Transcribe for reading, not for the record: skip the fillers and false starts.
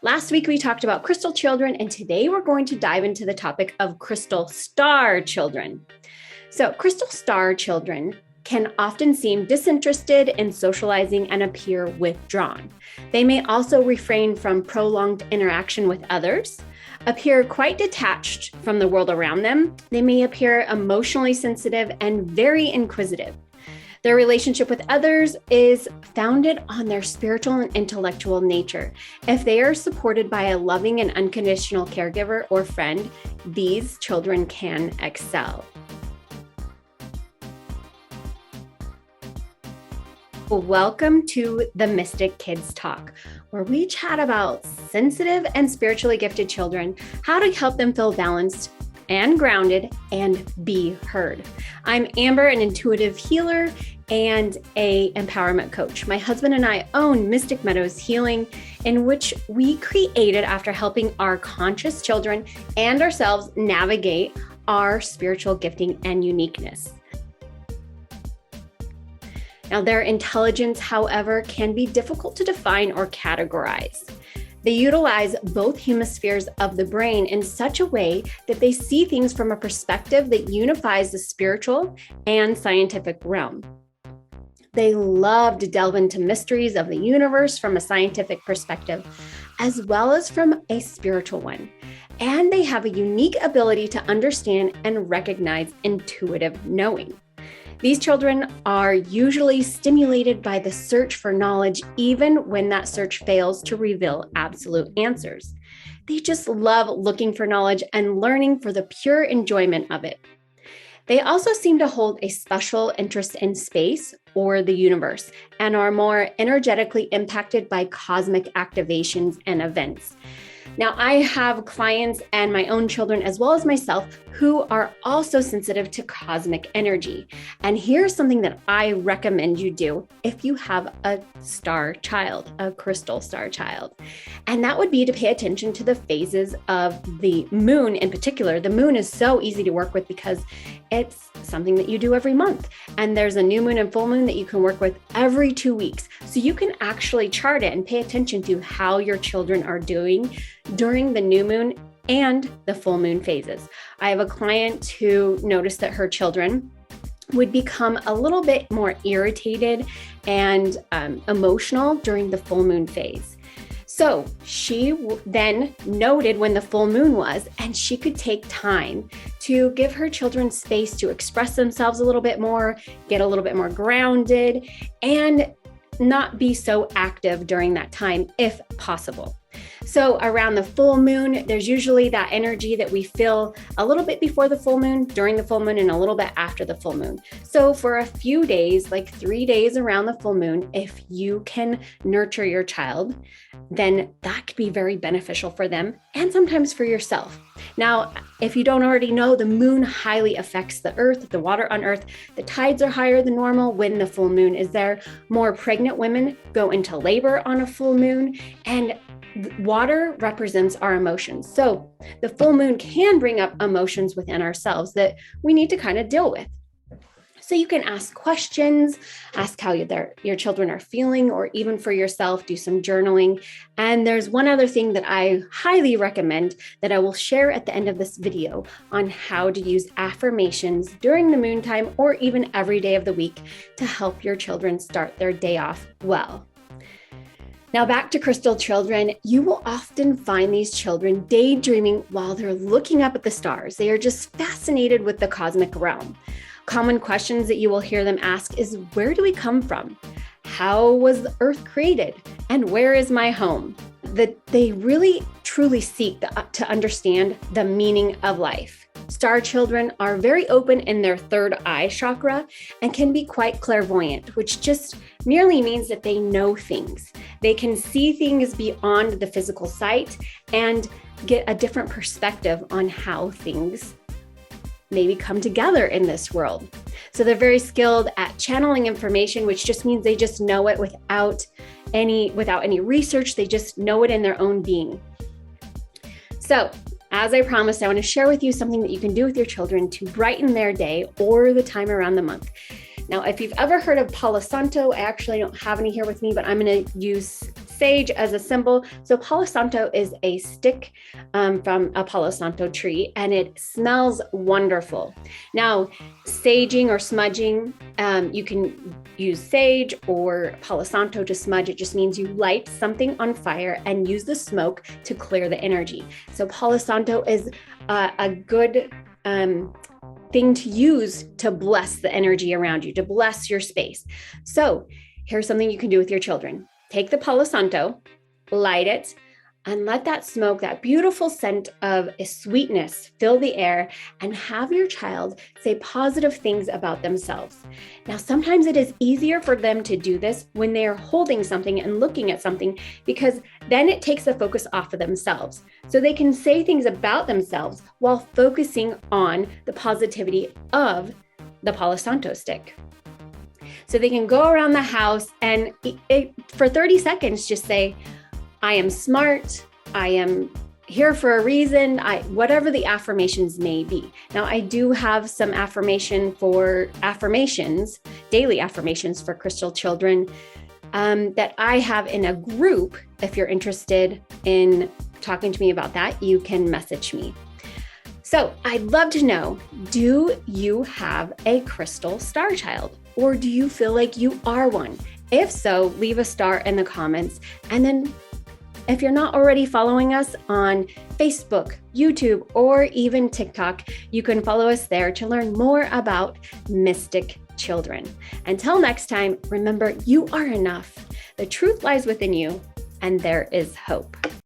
Last week, we talked about crystal children, and today we're going to dive into the topic of crystal star children. So, crystal star children can often seem disinterested in socializing and appear withdrawn. They may also refrain from prolonged interaction with others, appear quite detached from the world around them. They may appear emotionally sensitive and very inquisitive. Their relationship with others is founded on their spiritual and intellectual nature. If they are supported by a loving and unconditional caregiver or friend, these children can excel. Welcome to the Mystic Kids Talk, where we chat about sensitive and spiritually gifted children, how to help them feel balanced and grounded and be heard. I'm Amber, an intuitive healer and an empowerment coach. My husband and I own Mystic Meadows Healing, in which we created after helping our conscious children and ourselves navigate our spiritual gifting and uniqueness. Now, their intelligence, however, can be difficult to define or categorize. They utilize both hemispheres of the brain in such a way that they see things from a perspective that unifies the spiritual and scientific realm. They love to delve into mysteries of the universe from a scientific perspective, as well as from a spiritual one. And they have a unique ability to understand and recognize intuitive knowing. These children are usually stimulated by the search for knowledge, even when that search fails to reveal absolute answers. They just love looking for knowledge and learning for the pure enjoyment of it. They also seem to hold a special interest in space or the universe and are more energetically impacted by cosmic activations and events. Now, I have clients and my own children, as well as myself, who are also sensitive to cosmic energy. And here's something that I recommend you do if you have a star child, a crystal star child. And that would be to pay attention to the phases of the moon in particular. The moon is so easy to work with because it's something that you do every month. And there's a new moon and full moon that you can work with every 2 weeks. So you can actually chart it and pay attention to how your children are doing during the new moon and the full moon phases. I have a client who noticed that her children would become a little bit more irritated and emotional during the full moon phase. So she then noted when the full moon was, and she could take time to give her children space to express themselves a little bit more, get a little bit more grounded, and not be so active during that time if possible. So around the full moon, there's usually that energy that we feel a little bit before the full moon, during the full moon, and a little bit after the full moon. So for a few days, like 3 days around the full moon, if you can nurture your child, then that could be very beneficial for them and sometimes for yourself. Now, if you don't already know, the moon highly affects the earth, the water on earth. The tides are higher than normal when the full moon is there. More pregnant women go into labor on a full moon, and water represents our emotions. So the full moon can bring up emotions within ourselves that we need to kind of deal with. So you can ask questions, ask how your children are feeling, or even for yourself, do some journaling. And there's one other thing that I highly recommend that I will share at the end of this video on how to use affirmations during the moon time or even every day of the week to help your children start their day off well. Now, back to crystal children, you will often find these children daydreaming while they're looking up at the stars. They are just fascinated with the cosmic realm. Common questions that you will hear them ask is, where do we come from? How was the earth created? And where is my home? That they really truly seek to understand the meaning of life. Star children are very open in their third eye chakra and can be quite clairvoyant, which just merely means that they know things. They can see things beyond the physical sight and get a different perspective on how things maybe come together in this world. So they're very skilled at channeling information, which just means they just know it without any research. They just know it in their own being. So as I promised, I want to share with you something that you can do with your children to brighten their day or the time around the month. Now, if you've ever heard of Palo Santo, I actually don't have any here with me, but I'm going to use sage as a symbol. So Palo Santo is a stick from a Palo Santo tree, and it smells wonderful. Now, saging or smudging, you can use sage or Palo Santo to smudge. It just means you light something on fire and use the smoke to clear the energy. So Palo Santo is a good thing to use to bless the energy around you, to bless your space. So here's something you can do with your children. Take the Palo Santo, light it, and let that smoke, that beautiful scent of a sweetness, fill the air, and have your child say positive things about themselves. Now, sometimes it is easier for them to do this when they are holding something and looking at something, because then it takes the focus off of themselves. So they can say things about themselves while focusing on the positivity of the Palo Santo stick. So they can go around the house and for 30 seconds, just say, I am smart, I am here for a reason, whatever the affirmations may be. Now, I do have some daily affirmations for Crystal children that I have in a group. If you're interested in talking to me about that, you can message me. So I'd love to know, do you have a crystal star child? Or do you feel like you are one? If so, leave a star in the comments. And then if you're not already following us on Facebook, YouTube, or even TikTok, you can follow us there to learn more about mystic children. Until next time, remember, you are enough. The truth lies within you, and there is hope.